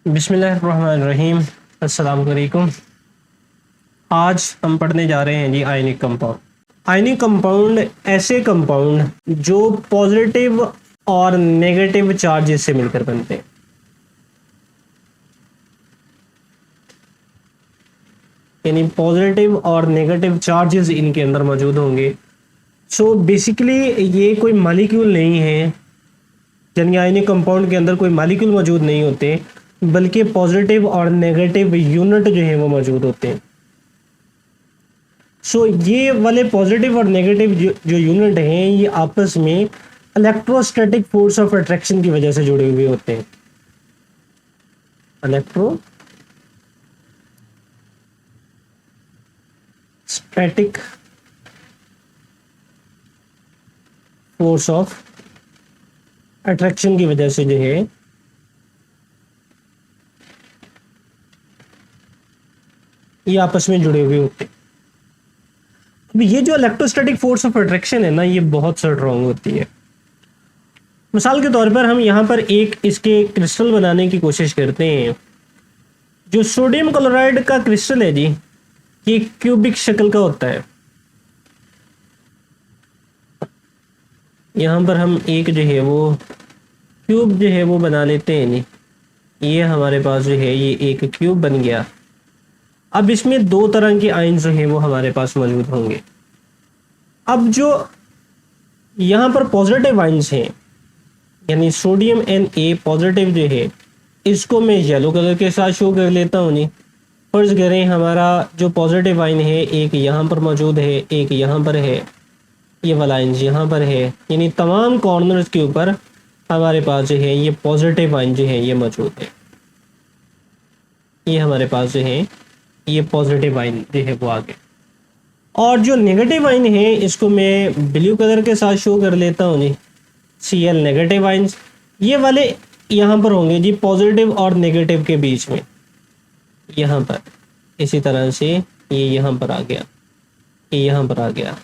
बिस्मिल्लाहिर्रहमानिर्रहीम। अस्सलाम वालेकुम। आज हम पढ़ने जा रहे हैं जी आयनिक कंपाउंड। आयनिक कंपाउंड ऐसे कंपाउंड जो पॉजिटिव और नेगेटिव चार्जेस से मिलकर बनते हैं। यानी पॉजिटिव और नेगेटिव चार्जेस इनके अंदर मौजूद होंगे। सो बेसिकली ये कोई मॉलिक्यूल नहीं है, यानी आयनिक कंपाउंड के अंदर कोई मॉलिक्यूल मौजूद नहीं होते, बल्कि पॉजिटिव और नेगेटिव यूनिट जो है वो मौजूद होते हैं। सो ये वाले पॉजिटिव और नेगेटिव जो यूनिट हैं ये आपस में इलेक्ट्रोस्टैटिक फोर्स ऑफ अट्रैक्शन की वजह से जुड़े हुए होते हैं। इलेक्ट्रोस्टैटिक फोर्स ऑफ अट्रैक्शन की वजह से जो है ये आपस में जुड़े हुए होते हैं। अब ये जो इलेक्ट्रोस्टैटिक फोर्स ऑफ अट्रैक्शन है ना, ये बहुत स्ट्रॉन्ग होती है। मिसाल के तौर पर हम यहाँ पर एक इसके क्रिस्टल बनाने की कोशिश करते हैं। जो सोडियम क्लोराइड का क्रिस्टल है जी, ये क्यूबिक शक्ल का होता है। यहाँ पर हम एक जो है वो क्यूब जो है वो बना लेते हैं जी। ये हमारे पास जो है ये एक क्यूब बन गया। अब इसमें दो तरह के आयन जो हैं वो हमारे पास मौजूद होंगे। अब जो यहाँ पर पॉजिटिव आयन्स हैं, यानी सोडियम Na पॉजिटिव जो है, इसको मैं येलो कलर के साथ शो कर लेता हूँ जी। फर्ज करें हमारा जो पॉजिटिव आयन है एक यहाँ पर मौजूद है, एक यहाँ पर है, ये वाला आयन यहाँ पर है। यानी तमाम कॉर्नर्स के ऊपर हमारे पास जो है ये पॉजिटिव आयन जो है ये मौजूद है। ये हमारे पास जो है ये पॉजिटिव आयन जो है वो आगे। और जो नेगेटिव आयन है इसको मैं ब्लू कलर के साथ शो कर लेता हूँ जी। Cl नेगेटिव आयन्स ये वाले यहाँ पर होंगे जी, पॉजिटिव और नेगेटिव के बीच में, यहाँ पर। इसी तरह से ये यहाँ पर आ गया, ये यहाँ पर आ गया,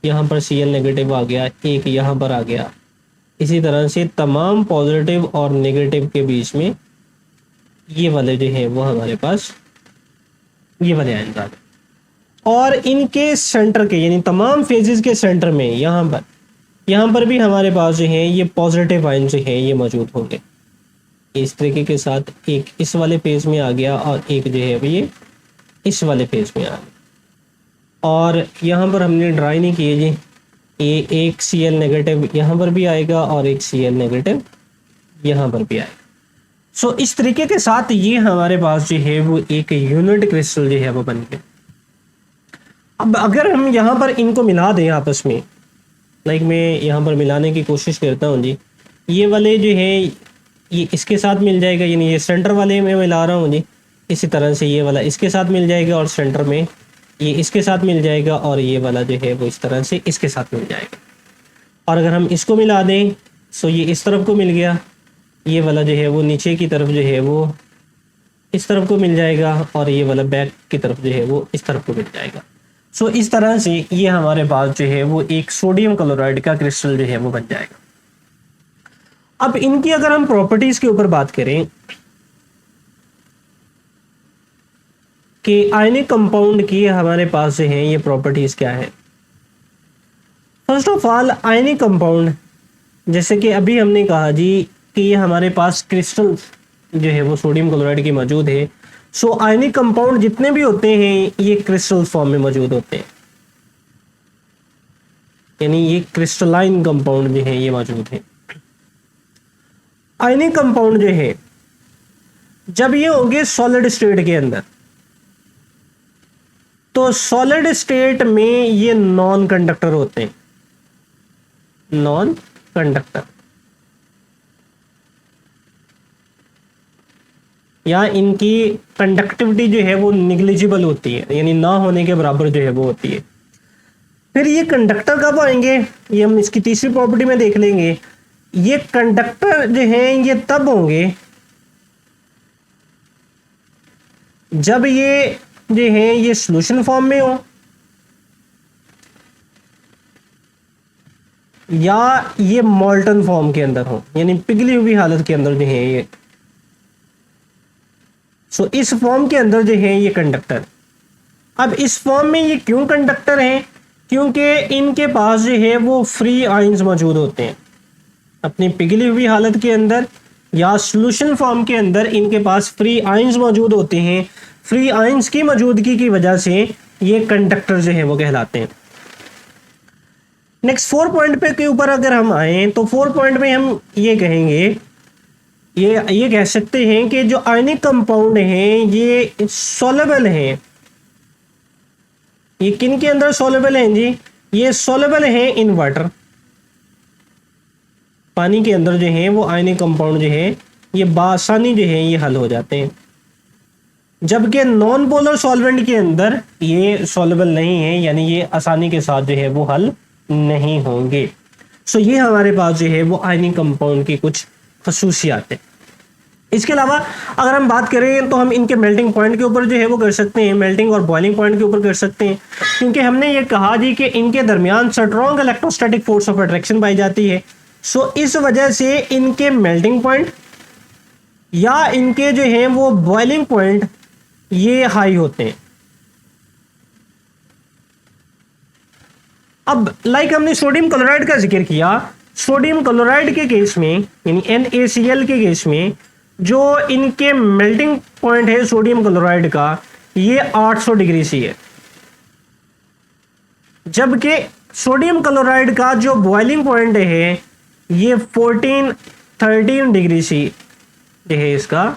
यहाँ पर Cl नेगेटिव आ गया, एक यहाँ पर आ गया। इसी तरह से तमाम पॉजिटिव और नेगेटिव के बीच में ये वाले जो है वो हमारे पास ये वाले आयन आ गए। और इनके सेंटर के यानी तमाम फेजेस के सेंटर में यहाँ पर भी हमारे पास जो है ये पॉजिटिव आयन जो है ये मौजूद होंगे। इस तरीके के साथ एक इस वाले पेज में आ गया और एक जो है ये इस वाले पेज में आ गया। और यहाँ पर हमने ड्राई नहीं किए जी, ये एक Cl नेगेटिव यहाँ पर भी आएगा और एक Cl नेगेटिव यहाँ पर भी आएगा। सो इस तरीके के साथ ये हमारे पास जो है वो एक यूनिट क्रिस्टल जो है वो बन गया। अब अगर हम यहाँ पर इनको मिला दें आपस में, लाइक मैं यहाँ पर मिलाने की कोशिश करता हूँ जी। ये वाले जो है ये इसके साथ मिल जाएगा, यानी ये सेंटर वाले में मिला रहा हूँ जी। इसी तरह से ये वाला इसके साथ मिल जाएगा और सेंटर में ये इसके साथ मिल जाएगा, और ये वाला जो है वो इस तरह से इसके साथ मिल जाएगा। और अगर हम इसको मिला दें तो ये इस तरफ को मिल गया, ये वाला जो है वो नीचे की तरफ जो है वो इस तरफ को मिल जाएगा, और ये वाला बैक की तरफ जो है वो इस तरफ को मिल जाएगा। सो इस तरह से ये हमारे पास जो है वो एक सोडियम क्लोराइड का क्रिस्टल जो है वो बन जाएगा। अब इनकी अगर हम प्रॉपर्टीज के ऊपर बात करें कि आयनिक कंपाउंड की हमारे पास जो है ये प्रॉपर्टीज क्या है। First of all ionic compound, जैसे कि अभी हमने कहा जी कि ये हमारे पास क्रिस्टल जो है वो सोडियम क्लोराइड की मौजूद है। सो आयनिक कंपाउंड जितने भी होते हैं ये क्रिस्टल फॉर्म में मौजूद होते हैं, यानी ये क्रिस्टलाइन कंपाउंड जो है ये मौजूद है। आयनिक कंपाउंड जो है जब ये होंगे सॉलिड स्टेट के अंदर, तो सॉलिड स्टेट में ये नॉन कंडक्टर होते हैं, नॉन कंडक्टर, या इनकी कंडक्टिविटी जो है वो निग्लिजिबल होती है, यानी ना होने के बराबर जो है वो होती है। फिर ये कंडक्टर कब आएंगे, ये हम इसकी तीसरी प्रॉपर्टी में देख लेंगे। ये कंडक्टर जो है ये तब होंगे जब ये जो है ये सॉल्यूशन फॉर्म में हो, या ये मॉल्टन फॉर्म के अंदर हो, यानी पिघली हुई हालत के अंदर जो है ये सो इस फॉर्म के अंदर जो है ये कंडक्टर। अब इस फॉर्म में ये क्यों कंडक्टर हैं? क्योंकि इनके पास जो है वो फ्री आयंस मौजूद होते हैं अपनी पिघली हुई हालत के अंदर या सॉल्यूशन फॉर्म के अंदर। इनके पास फ्री आयंस मौजूद होते हैं। फ्री आयंस की मौजूदगी की वजह से ये कंडक्टर जो है वो कहलाते हैं। नेक्स्ट 4 पॉइंट पे के ऊपर अगर हम आए तो 4 पॉइंट में हम ये कहेंगे, ये कह सकते हैं कि जो आयनिक कंपाउंड हैं ये सॉल्युबल हैं। ये किन के अंदर सॉल्युबल हैं जी? ये सॉल्युबल हैं इन वाटर। पानी के अंदर जो है वो आयनिक कंपाउंड जो है ये बासानी जो है ये हल हो जाते हैं, जबकि नॉन पोलर सॉल्वेंट के अंदर ये सॉल्युबल नहीं है, यानी ये आसानी के साथ जो है वो हल नहीं होंगे। सो ये हमारे पास जो है वो आयनिक कंपाउंड की कुछ खसूसियात है। इसके अलावा अगर हम बात करें तो हम इनके मेल्टिंग पॉइंट के ऊपर जो है वो कर सकते हैं, मेल्टिंग और बॉइलिंग पॉइंट के ऊपर कर सकते हैं, क्योंकि हमने ये कहा जी कि इनके दरमियान strong electrostatic force of attraction पाई जाती है। सो इस वजह से इनके मेल्टिंग पॉइंट या इनके जो है वो बॉइलिंग पॉइंट ये हाई होते हैं। अब लाइक हमने सोडियम क्लोराइड का जिक्र किया, सोडियम क्लोराइड के केस में यानी NaCl के केस में जो इनके मेल्टिंग पॉइंट है सोडियम क्लोराइड का ये 800 डिग्री सी है, जबकि सोडियम क्लोराइड का जो बॉइलिंग पॉइंट है ये 13 डिग्री सी जो है इसका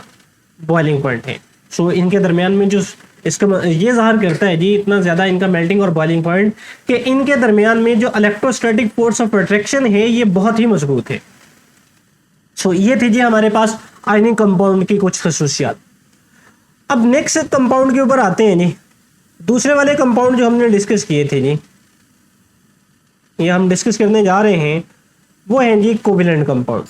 बॉइलिंग पॉइंट है। सो इनके दरमियान में जो इसका ये ज़ाहिर करता है जी इतना ज़्यादा इनका मेल्टिंग और बॉइलिंग पॉइंट कि इनके दरमियान में जो इलेक्ट्रोस्टैटिक फोर्स ऑफ अट्रैक्शन है ये बहुत ही मजबूत है। सो ये थी जी हमारे पास आयनिक कंपाउंड की कुछ खसूसियात। अब नेक्स्ट कंपाउंड के ऊपर आते हैं जी। दूसरे वाले कंपाउंड जो हमने डिस्कस किए थे जी, ये हम डिस्कस करने जा रहे हैं, वो है जी covalent compound.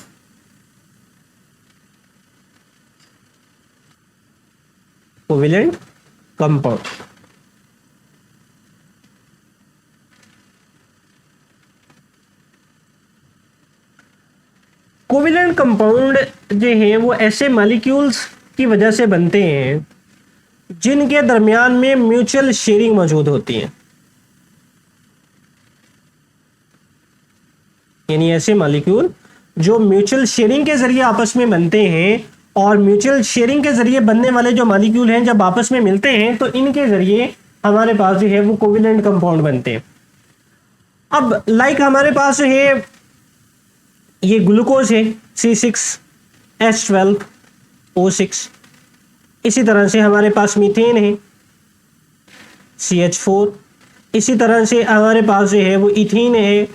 Covalent compound covalent compound जो है वो ऐसे मॉलिक्यूल्स की वजह से बनते हैं जिनके दरमियान में म्यूचुअल शेयरिंग मौजूद होती है। यानी ऐसे मॉलिक्यूल जो म्यूचुअल शेयरिंग के जरिए आपस में बनते हैं, और म्यूचुअल शेयरिंग के जरिए बनने वाले जो मॉलिक्यूल हैं जब आपस में मिलते हैं तो इनके जरिए हमारे पास जो है वो कोवेलेंट कंपाउंड बनते हैं। अब लाइक हमारे पास है ये ग्लूकोज है C6H12O6, इसी तरह से हमारे पास मीथेन है CH4, इसी तरह से हमारे पास जो है वो इथीन है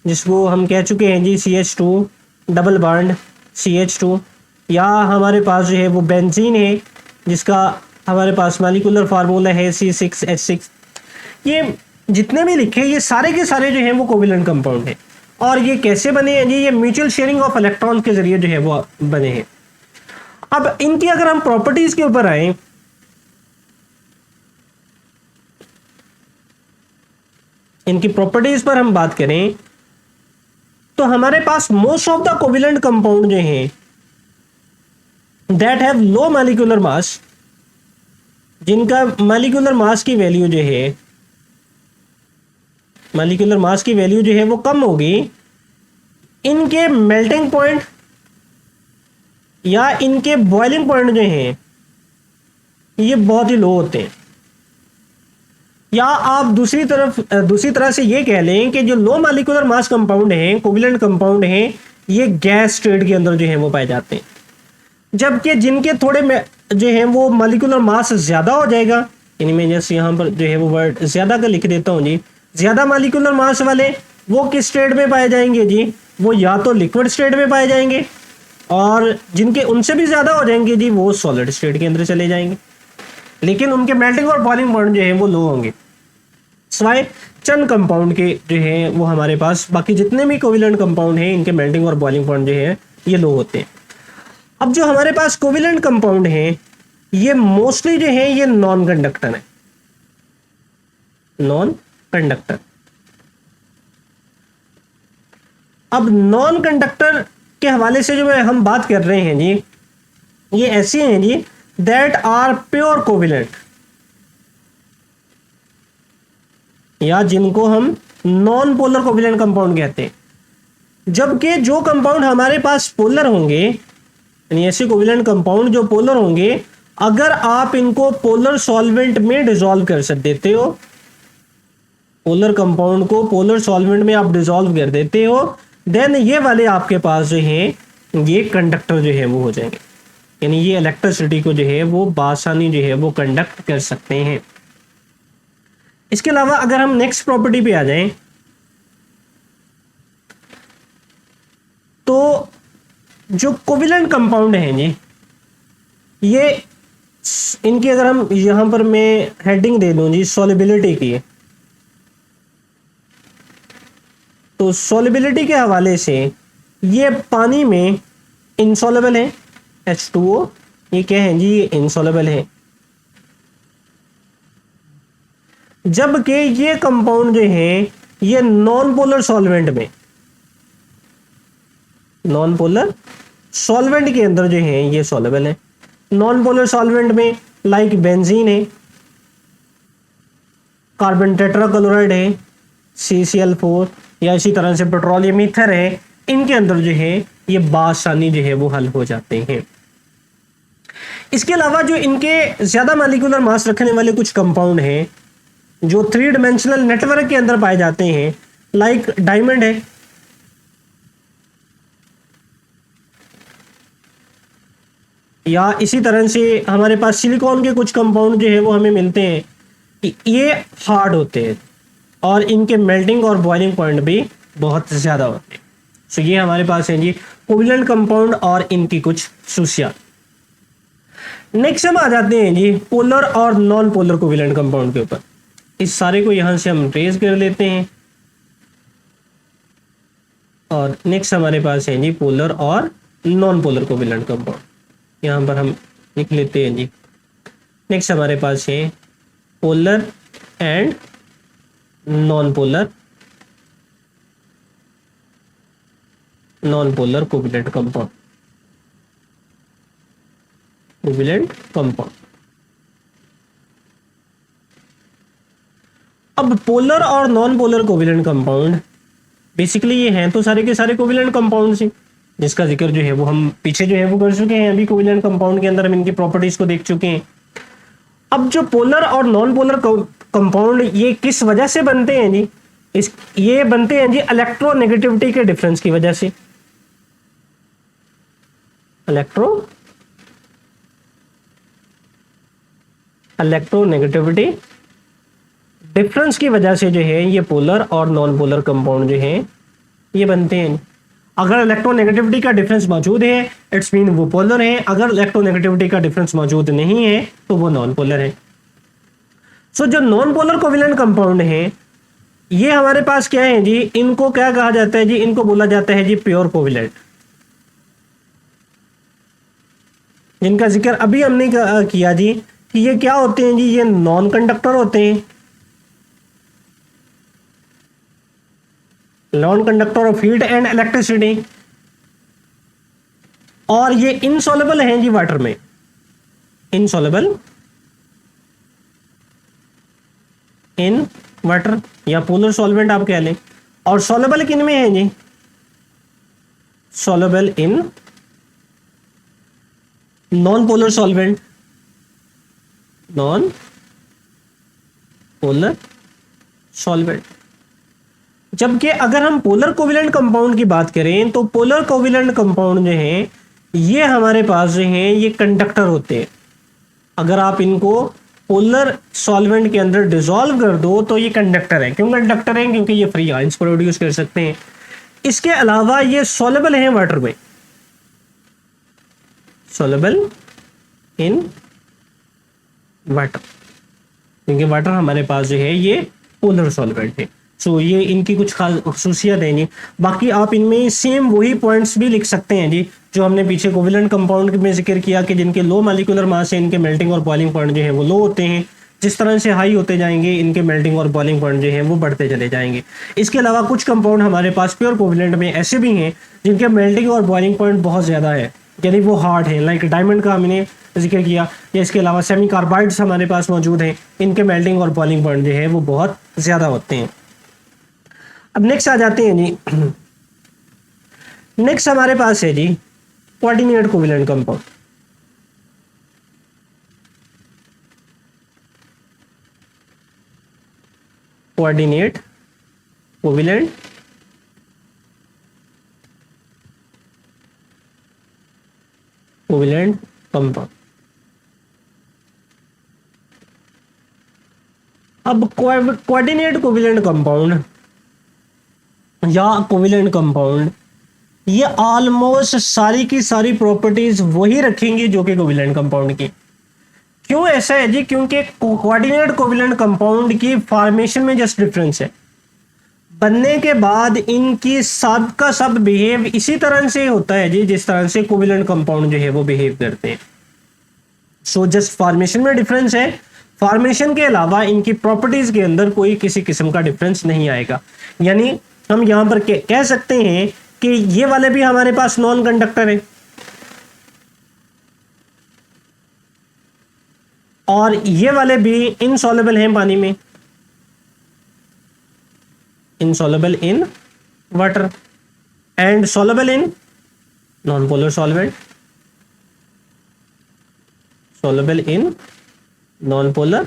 जिसको हम कह चुके हैं जी CH2 डबल बॉन्ड CH2, या हमारे पास जो है वो बेंजीन है जिसका हमारे पास मॉलिक्यूलर फार्मूला है C6H6। ये जितने भी लिखे ये सारे के सारे जो हैं वो कोवेलेंट कंपाउंड है। और ये कैसे बने हैं जी? ये म्यूचुअल शेयरिंग ऑफ इलेक्ट्रॉन के जरिए जो है वो बने हैं। अब इनकी अगर हम प्रॉपर्टीज के ऊपर आए, इनकी प्रॉपर्टीज पर हम बात करें तो हमारे पास most of the covalent compound जो हैं that have low molecular mass, जिनका मॉलिक्यूलर मास की वैल्यू जो है मॉलिक्यूलर मास की वैल्यू जो है वो कम होगी, इनके मेल्टिंग पॉइंट या इनके बॉइलिंग पॉइंट जो हैं ये बहुत ही लो होते हैं। या आप दूसरी तरह से ये कह लें कि जो लो मॉलिक्यूलर मास कंपाउंड हैं, कोवेलेंट कंपाउंड हैं, ये गैस स्टेट के अंदर जो है वो पाए जाते हैं, जबकि जिनके थोड़े में जो है वो मॉलिक्यूलर मास ज़्यादा हो जाएगा, यानी मैं जैसे यहाँ पर जो है वो वर्ड ज़्यादा का लिख देता हूँ जी, ज़्यादा मॉलिक्यूलर मास वाले वो किस स्टेट में पाए जाएंगे जी? वो या तो लिक्विड स्टेट में पाए जाएंगे, और जिनके उनसे भी ज़्यादा हो जाएंगे जी वो सॉलिड स्टेट के अंदर चले जाएंगे, लेकिन उनके मेल्टिंग और बॉइलिंग पॉइंट जो है वो लो होंगे। सिवाय चंद कंपाउंड के जो है वो हमारे पास बाकी जितने भी कोवेलेंट कंपाउंड हैं इनके मेल्टिंग और बॉइलिंग पॉइंट जो है ये लो होते हैं। अब जो हमारे पास कोवेलेंट कंपाउंड हैं ये मोस्टली जो है ये नॉन कंडक्टर है, नॉन कंडक्टर। अब नॉन कंडक्टर के हवाले से जो हम बात कर रहे हैं जी, ये ऐसे हैं जी दैट आर प्योर कोविलेंट, या जिनको हम नॉन पोलर कोविलेंट कंपाउंड कहते हैं। जबकि जो कंपाउंड हमारे पास पोलर होंगे, यानी ऐसे कोविलेंट कंपाउंड जो पोलर होंगे, अगर आप इनको पोलर सॉल्वेंट में डिसॉल्व कर देते हो, पोलर कंपाउंड को पोलर सॉल्वेंट में आप डिसॉल्व कर देते हो, देन ये वाले आपके पास जो है ये कंडक्टर जो है वो हो जाएंगे, यानी ये इलेक्ट्रिसिटी को जो है वो बासानी जो है वो कंडक्ट कर सकते हैं। इसके अलावा अगर हम नेक्स्ट प्रॉपर्टी पे आ जाएं, तो जो कोविलेंट कंपाउंड हैं जी, ये इनकी अगर हम यहां पर मैं हेडिंग दे दूं जी सॉल्युबिलिटी की, तो सॉल्युबिलिटी के हवाले से ये पानी में इनसॉल्युबल है, H2O, ये क्या है जी, ये इनसॉल्युबल है। जबकि ये कंपाउंड जो है ये नॉन पोलर सॉल्वेंट में, नॉन पोलर सॉल्वेंट के अंदर जो है ये सॉल्युबल है। नॉन पोलर सॉल्वेंट में लाइक बेंजीन है, कार्बन टेट्राक्लोराइड है, CCl4, या इसी तरह से पेट्रोलियम ईथर है, इनके अंदर जो है ये बासानी जो है वो हल हो जाते हैं। इसके अलावा जो इनके ज्यादा मॉलिक्यूलर मास रखने वाले कुछ कंपाउंड हैं जो 3 डायमेंशनल नेटवर्क के अंदर पाए जाते हैं, लाइक डायमंड है, या इसी तरह से हमारे पास सिलिकॉन के कुछ कंपाउंड जो है वो हमें मिलते हैं, ये हार्ड होते हैं और इनके मेल्टिंग और बॉइलिंग पॉइंट भी बहुत ज़्यादा होते हैं। सो ये हमारे पास है जी कोविलेंट कंपाउंड और इनकी कुछ खसूसियात। नेक्स्ट हम आ जाते हैं जी पोलर और नॉन पोलर कोविलेंट कंपाउंड के ऊपर। इस सारे को यहां से हम ट्रेस कर लेते हैं और नेक्स्ट हमारे पास है जी पोलर और नॉन पोलर कोविलेंट कंपाउंड, यहाँ पर हम लिख लेते हैं जी। नेक्स्ट हमारे पास है polar and non polar covalent compound, covalent compound. अब पोलर और non polar covalent compound basically ये हैं तो सारे के सारे कोविलेंट कंपाउंड से, जिसका जिक्र जो है वो हम पीछे जो है वो कर चुके हैं। अभी कोविलेंट कंपाउंड के अंदर हम इनकी प्रॉपर्टीज को देख चुके हैं। अब जो पोलर और नॉन पोलर कंपाउंड ये किस वजह से बनते हैं जी, ये बनते हैं जी इलेक्ट्रोनेगेटिविटी के डिफरेंस की वजह से। इलेक्ट्रोनेगेटिविटी डिफरेंस की वजह से जो है ये पोलर और नॉन पोलर कंपाउंड जो है ये बनते हैं। अगर इलेक्ट्रोनेगेटिविटी का डिफरेंस मौजूद है इट्स मीन वो पोलर है, अगर इलेक्ट्रोनेगेटिविटी का डिफरेंस मौजूद नहीं है तो वो नॉन पोलर है। सो जो नॉन पोलर कोविलेंट कंपाउंड है ये हमारे पास क्या है जी, इनको क्या कहा जाता है जी, इनको बोला जाता है जी प्योर कोविलेंट, जिनका जिक्र अभी हमने किया जी कि ये क्या होते हैं जी, ये नॉन कंडक्टर होते हैं, non conductor of heat and electricity, और ये इनसॉल्युबल हैं जी वाटर में, इनसॉल्युबल इन वाटर या पोलर सॉल्वेंट आप कह लें। और सॉल्युबल किन में है जी, soluble in non polar solvent, non polar solvent. जबकि अगर हम पोलर कोविलेंट कंपाउंड की बात करें तो पोलर कोविलेंट कंपाउंड जो है ये हमारे पास जो है ये कंडक्टर होते हैं। अगर आप इनको पोलर सॉल्वेंट के अंदर डिसॉल्व कर दो तो ये कंडक्टर है। क्यों कंडक्टर है? क्योंकि ये फ्री आयंस प्रोड्यूस कर सकते हैं। इसके अलावा ये सॉल्युबल है वाटर में, सॉल्युबल इन वाटर, क्योंकि वाटर हमारे पास जो है ये पोलर सॉल्वेंट है। सो ये इनकी कुछ खास खसूसियत है जी। बाकी आप इनमें सेम वही पॉइंट्स भी लिख सकते हैं जी जो हमने पीछे कोविलेंट कंपाउंड में जिक्र किया कि जिनके लो मॉलिक्यूलर मास है इनके मेल्टिंग और बॉइलिंग पॉइंट जो है वो लो होते हैं। जिस तरह से हाई होते जाएंगे इनके मेल्टिंग और बॉइलिंग पॉइंट जो है वो बढ़ते चले जाएंगे। इसके अलावा कुछ कंपाउंड हमारे पास प्योर कोविलेंट में ऐसे भी हैं जिनके मेल्टिंग और बॉइलिंग पॉइंट बहुत ज़्यादा है, यानी वो हार्ड है, लाइक डायमंड का हमने जिक्र किया, या इसके अलावा सेमी कार्बाइड्स हमारे पास मौजूद हैं, इनके मेल्टिंग और बॉइलिंग पॉइंट जो है वो बहुत ज़्यादा होते हैं। अब नेक्स्ट आ जाते हैं जी, नेक्स्ट हमारे पास है जी coordinate covalent compound. Coordinate covalent covalent compound. अब कोऑर्डिनेट कोवेलेंट कंपाउंड या कोवेलेंट कंपाउंड ये ऑलमोस्ट सारी की सारी प्रॉपर्टीज वही रखेंगी जो कि कोवेलेंट कंपाउंड की। क्यों ऐसा है जी? क्योंकि कोऑर्डिनेट कोवेलेंट कंपाउंड की फॉर्मेशन में जस्ट डिफरेंस है, बनने के बाद इनकी सब का सब बिहेव इसी तरह से होता है जी जिस तरह से कोवेलेंट कंपाउंड जो है वो बिहेव करते हैं। सो जस्ट फॉर्मेशन में डिफरेंस है, फॉर्मेशन के अलावा इनकी प्रॉपर्टीज के अंदर कोई किसी किस्म का डिफरेंस नहीं आएगा। यानी हम यहां पर कह सकते हैं कि ये वाले भी हमारे पास नॉन कंडक्टर है और ये वाले भी इनसॉल्युबल हैं पानी में, insoluble in water and soluble in non polar solvent, soluble in non polar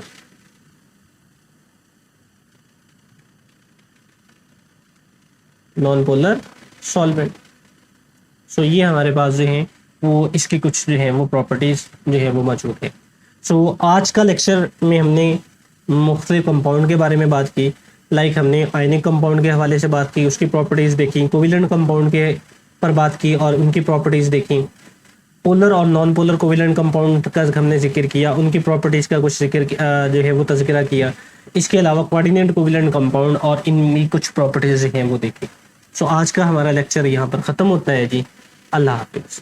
solvent. So ये हमारे पास जो है वो इसकी कुछ जो है वो प्रॉपर्टीज जो है वो मौजूद है। सो आज का लेक्चर में हमने मुख्तलिफ कंपाउंड के बारे में बात की, लाइक हमने आयनिक कंपाउंड के हवाले से बात की, उसकी प्रॉपर्टीज़ देखी, कोवेलेंट कंपाउंड के पर बात की और उनकी प्रॉपर्टीज़ देखी, पोलर और नॉन पोलर कोवेलेंट कंपाउंड का हमने जिक्र किया, उनकी प्रॉपर्टीज़ का कुछ जिक्र जो है वो तज़किरा किया। इसके अलावा कोऑर्डिनेट कोवेलेंट कंपाउंड और इनकी कुछ प्रॉपर्टीज़ हैं वो देखी। सो आज का हमारा लेक्चर यहाँ पर ख़त्म होता है जी। अल्लाह हाफ़िज़।